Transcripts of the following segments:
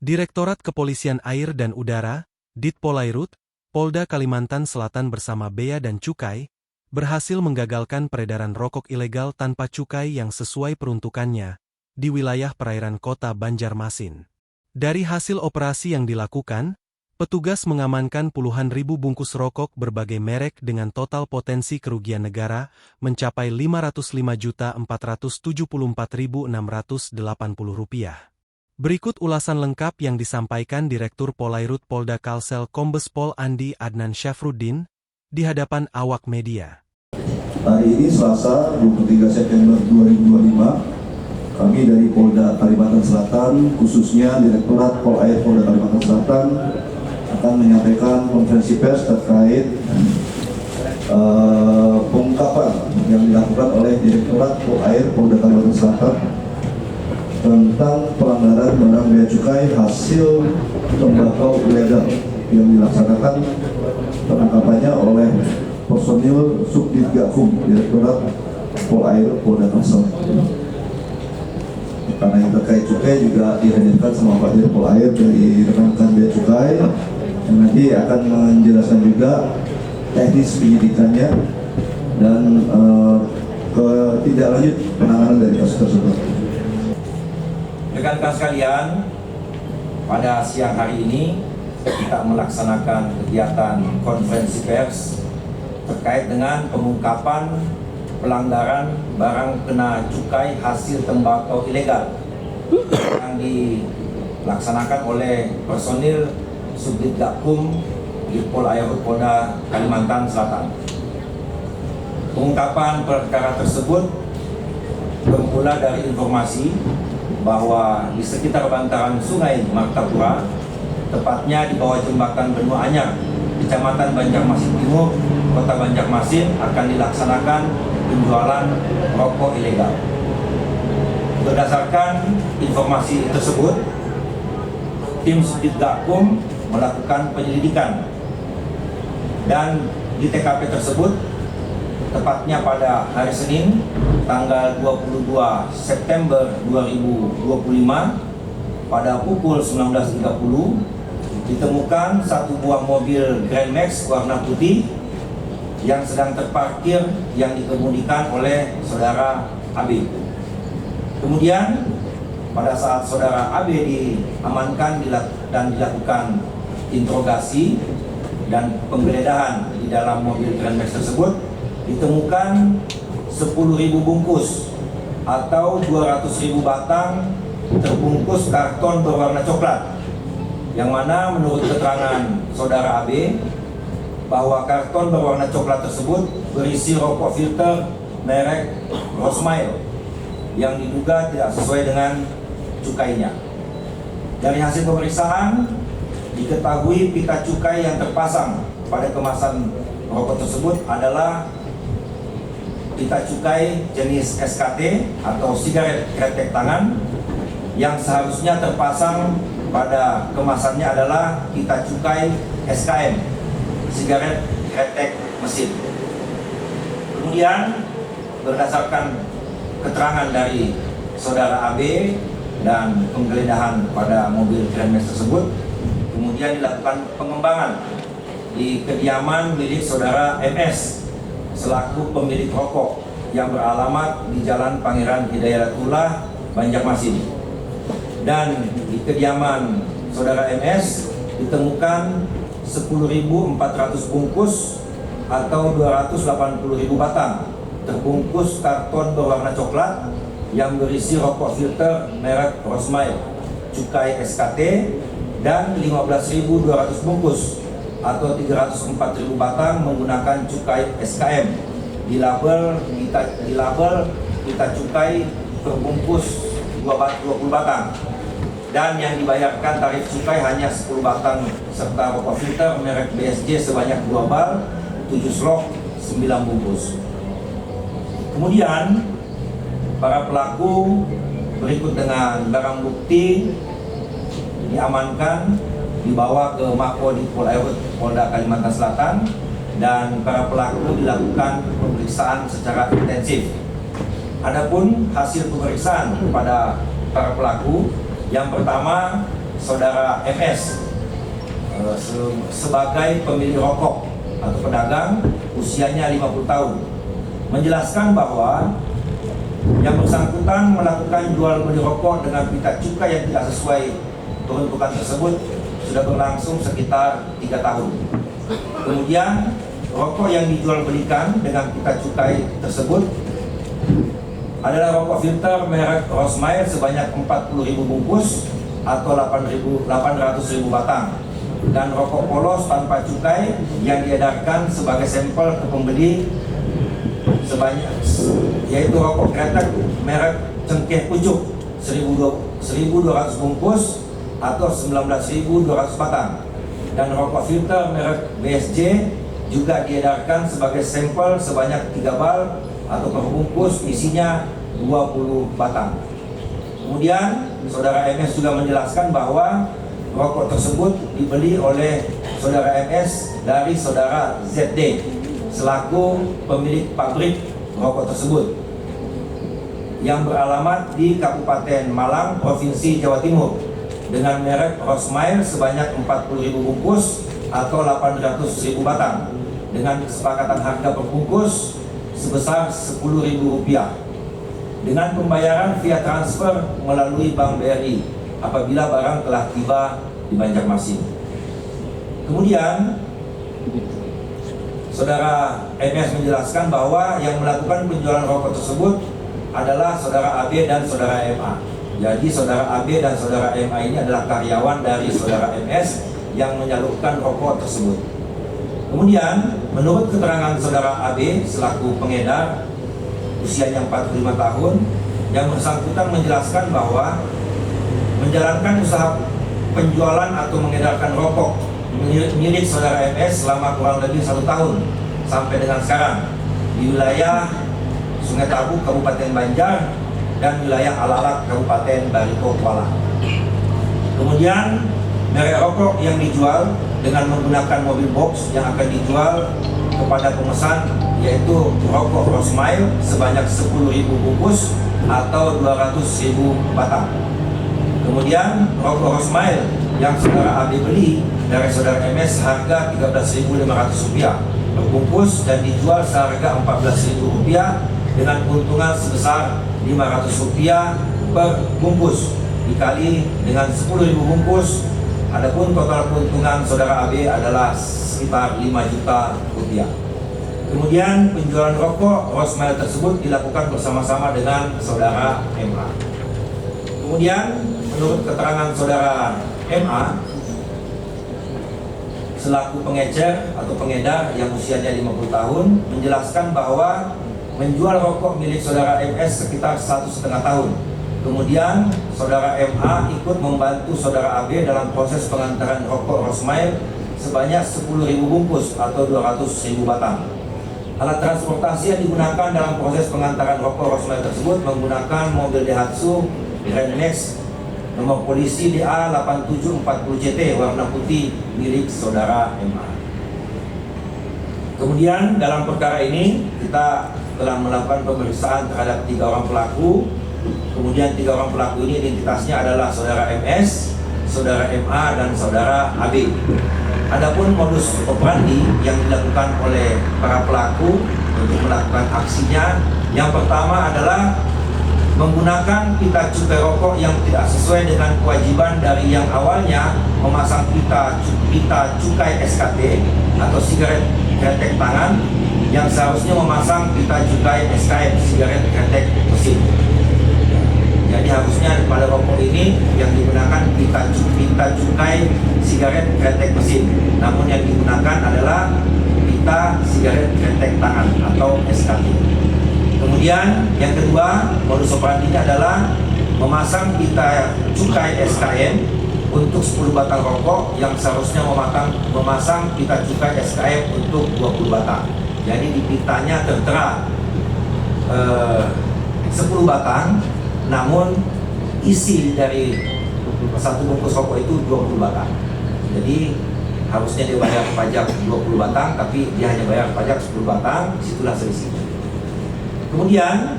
Direktorat Kepolisian Air dan Udara, Ditpolairut, Polda Kalimantan Selatan bersama Bea dan Cukai, berhasil menggagalkan peredaran rokok ilegal tanpa cukai yang sesuai peruntukannya, di wilayah perairan kota Banjarmasin. Dari hasil operasi yang dilakukan, petugas mengamankan puluhan ribu bungkus rokok berbagai merek dengan total potensi kerugian negara mencapai Rp555.474.680. Berikut ulasan lengkap yang disampaikan Direktur Polairut Polda Kalsel Kombes Pol Andi Adnan Syafruddin di hadapan awak media. Hari ini Selasa 23 September 2025, kami dari Polda Kalimantan Selatan, khususnya Direktorat Polair Polda Kalimantan Selatan, akan menyampaikan konferensi pers terkait pengungkapan yang dilakukan oleh Direktorat Polair Polda Kalimantan Selatan tentang pelanggaran barang bea cukai hasil tembakau ilegal yang dilaksanakan penangkapannya oleh personil Subditgakum Direktorat Polair Polda Kalsel. Karena yang terkait cukai juga dihadirkan sama Pak Dir Polair dari rekan-rekan bea cukai yang nanti akan menjelaskan juga teknis penyidikannya dan ketidaklanjut penanganan dari kasus tersebut. Rekan-rekan sekalian, pada siang hari ini kita melaksanakan kegiatan konferensi pers terkait dengan pengungkapan pelanggaran barang kena cukai hasil tembakau ilegal yang dilaksanakan oleh personil Subditgakum Ditpolairut Polda Kalimantan Selatan. Pengungkapan perkara tersebut bermula dari informasi bahwa di sekitar bantaran Sungai Martapura, tepatnya di bawah jembatan Benua Anyar, Kecamatan Banjarmasin Timur, Kota Banjarmasin, akan dilaksanakan penjualan rokok ilegal. Berdasarkan informasi tersebut, tim Subditgakum melakukan penyelidikan dan di TKP tersebut, tepatnya pada hari Senin, tanggal 22 September 2025, pada pukul 19.30, ditemukan satu buah mobil Grand Max warna putih yang sedang terparkir yang dikemudikan oleh saudara AB. Kemudian, pada saat saudara AB diamankan dan dilakukan interogasi dan penggeledahan di dalam mobil Grand Max tersebut, ditemukan 10.000 bungkus atau 200.000 batang terbungkus karton berwarna coklat, yang mana menurut keterangan saudara AB bahwa karton berwarna coklat tersebut berisi rokok filter merek Rosmail yang diduga tidak sesuai dengan cukainya. Dari hasil pemeriksaan diketahui pita cukai yang terpasang pada kemasan rokok tersebut adalah pita cukai jenis SKT atau sigaret kretek tangan, yang seharusnya terpasang pada kemasannya adalah pita cukai SKM, sigaret kretek mesin. Kemudian berdasarkan keterangan dari saudara AB dan penggeledahan pada mobil Grand Max tersebut, kemudian dilakukan pengembangan di kediaman milik saudara MS selaku pemilik rokok yang beralamat di Jalan Pangeran Hidayatullah, Banjarmasin. Dan di kediaman saudara MS ditemukan 10.400 bungkus atau 280.000 batang terbungkus karton berwarna coklat yang berisi rokok filter merek Rosmail, cukai SKT, dan 15.200 bungkus atau 304.000 batang menggunakan cukai SKM dilabel pita cukai berbungkus 20 batang, dan yang dibayarkan tarif cukai hanya 10 batang serta rokok filter merek BSJ sebanyak 2 bal, 7 slok, 9 bungkus. Kemudian para pelaku berikut dengan barang bukti diamankan, dibawa ke Mako Ditpolairut Polda Kalimantan Selatan, dan para pelaku dilakukan pemeriksaan secara intensif. Adapun hasil pemeriksaan kepada para pelaku, yang pertama saudara MS sebagai pemilik rokok atau pedagang usianya 50 tahun, menjelaskan bahwa yang bersangkutan melakukan jual beli rokok dengan pita cukai yang tidak sesuai peruntukan tersebut sudah berlangsung sekitar 3 tahun. Kemudian rokok yang dijual belikan dengan pita cukai tersebut adalah rokok filter merek Rosmail sebanyak 40.000 bungkus atau 800.000 batang, dan rokok polos tanpa cukai yang diedarkan sebagai sampel ke pembeli sebanyak, yaitu rokok kretek merek Cengkeh Pucuk 1.200 bungkus atau 19.200 batang, dan rokok filter merek BSJ juga diedarkan sebagai sampel sebanyak 3 bal atau per bungkus isinya 20 batang. Kemudian saudara MS juga menjelaskan bahwa rokok tersebut dibeli oleh saudara MS dari saudara ZD selaku pemilik pabrik rokok tersebut yang beralamat di Kabupaten Malang, Provinsi Jawa Timur, dengan merek Rosmail sebanyak 40.000 bungkus atau 800.000 batang dengan kesepakatan harga per bungkus sebesar Rp10.000 dengan pembayaran via transfer melalui Bank BRI apabila barang telah tiba di Banjarmasin. Kemudian saudara MS menjelaskan bahwa yang melakukan penjualan rokok tersebut adalah saudara AB dan saudara MA. Jadi saudara AB dan saudara MA ini adalah karyawan dari saudara MS yang menyalurkan rokok tersebut. Kemudian menurut keterangan saudara AB selaku pengedar usianya 45 tahun, yang bersangkutan menjelaskan bahwa menjalankan usaha penjualan atau mengedarkan rokok milik saudara MS selama kurang lebih 1 tahun sampai dengan sekarang di wilayah Sungai Tabu, Kabupaten Banjar, dan wilayah Alalak, Kabupaten Barito, Kuala. Kemudian merek rokok yang dijual dengan menggunakan mobil box yang akan dijual kepada pemesan yaitu rokok Rosmail sebanyak 10.000 bungkus atau 200.000 batang. Kemudian rokok Rosmail yang saudara AB beli dari saudara MS harga Rp13.500 per bungkus dan dijual seharga Rp14.000 dengan keuntungan sebesar Rp500 per bungkus dikali dengan 10.000 bungkus. Adapun total keuntungan saudara AB adalah sekitar Rp5 juta. Kemudian penjualan rokok Rosmail tersebut dilakukan bersama-sama dengan saudara MA. Kemudian menurut keterangan saudara MA selaku pengecer atau pengedar yang usianya 50 tahun menjelaskan bahwa menjual rokok milik saudara MS sekitar 1,5 tahun. Kemudian saudara MA ikut membantu saudara AB dalam proses pengantaran rokok Rosmail sebanyak 10.000 bungkus atau 200.000 batang. Alat transportasi yang digunakan dalam proses pengantaran rokok Rosmail tersebut menggunakan mobil Daihatsu Grand Max nomor polisi DA 8740CT warna putih milik saudara MA. Kemudian dalam perkara ini kita telah melakukan pemeriksaan terhadap 3 orang pelaku. Kemudian 3 orang pelaku ini identitasnya adalah saudara MS, saudara MA, dan saudara AB. Adapun modus operandi yang dilakukan oleh para pelaku untuk melakukan aksinya, yang pertama adalah menggunakan pita cukai rokok yang tidak sesuai dengan kewajiban dari yang awalnya memasang pita cukai SKT atau sigaret kretek tangan yang seharusnya memasang pita cukai SKM sigaret kretek mesin. Jadi harusnya pada rokok ini yang digunakan pita cukai sigaret kretek mesin, namun yang digunakan adalah pita sigaret kretek tangan atau SKT. Kemudian yang kedua, modus operandinya adalah memasang pita cukai SKM untuk 10 batang rokok yang seharusnya memasang pita cukai SKM untuk 20 batang. Jadi di pitanya tertera 10 batang, namun isi dari satu bungkus rokok itu 20 batang. Jadi harusnya dia bayar pajak 20 batang, tapi dia hanya bayar pajak 10 batang, disitulah selisihnya. Kemudian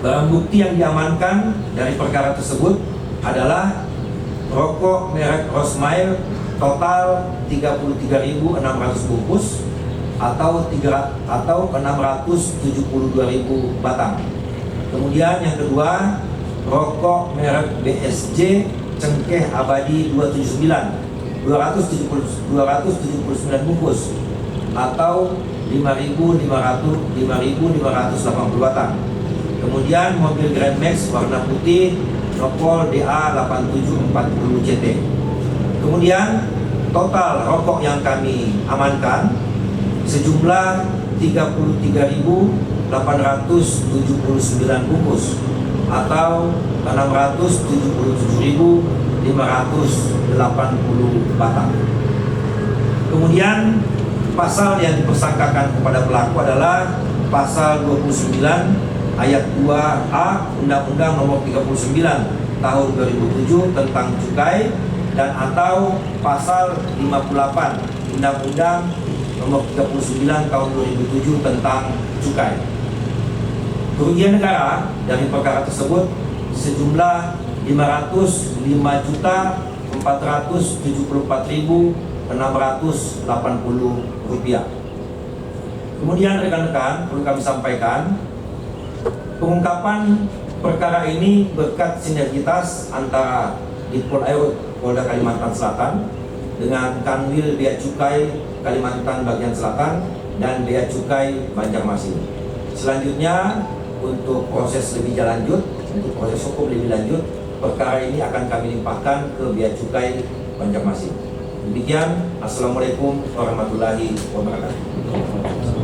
barang bukti yang diamankan dari perkara tersebut adalah rokok merek Rosmail total 33.600 bungkus atau 672.000 batang. Kemudian yang kedua, rokok merek BSJ Cengkeh Abadi 279 bungkus atau 5.580 batang. Kemudian mobil Grand Max warna putih Nopol DA8740 CT. Kemudian total rokok yang kami amankan sejumlah 33.879 bungkus atau 677.580 batang. Kemudian pasal yang dipersangkakan kepada pelaku adalah pasal 29 ayat 2A Undang-Undang Nomor 39 Tahun 2007 tentang cukai dan atau pasal 58 Undang-Undang Nomor 39 Tahun 2007 tentang cukai. Kerugian negara dari perkara tersebut sejumlah 554.474.680 rupiah. Kemudian rekan-rekan, perlu kami sampaikan, pengungkapan perkara ini berkat sinergitas antara Ditpolairut Polda Kalimantan Selatan dengan Kanwil Bea Cukai Kalimantan Bagian Selatan dan Bea Cukai Banjarmasin. Selanjutnya, untuk proses lebih lanjut, untuk proses hukum lebih lanjut, perkara ini akan kami limpahkan ke Bea Cukai Banjarmasin. Demikian, Assalamualaikum warahmatullahi wabarakatuh.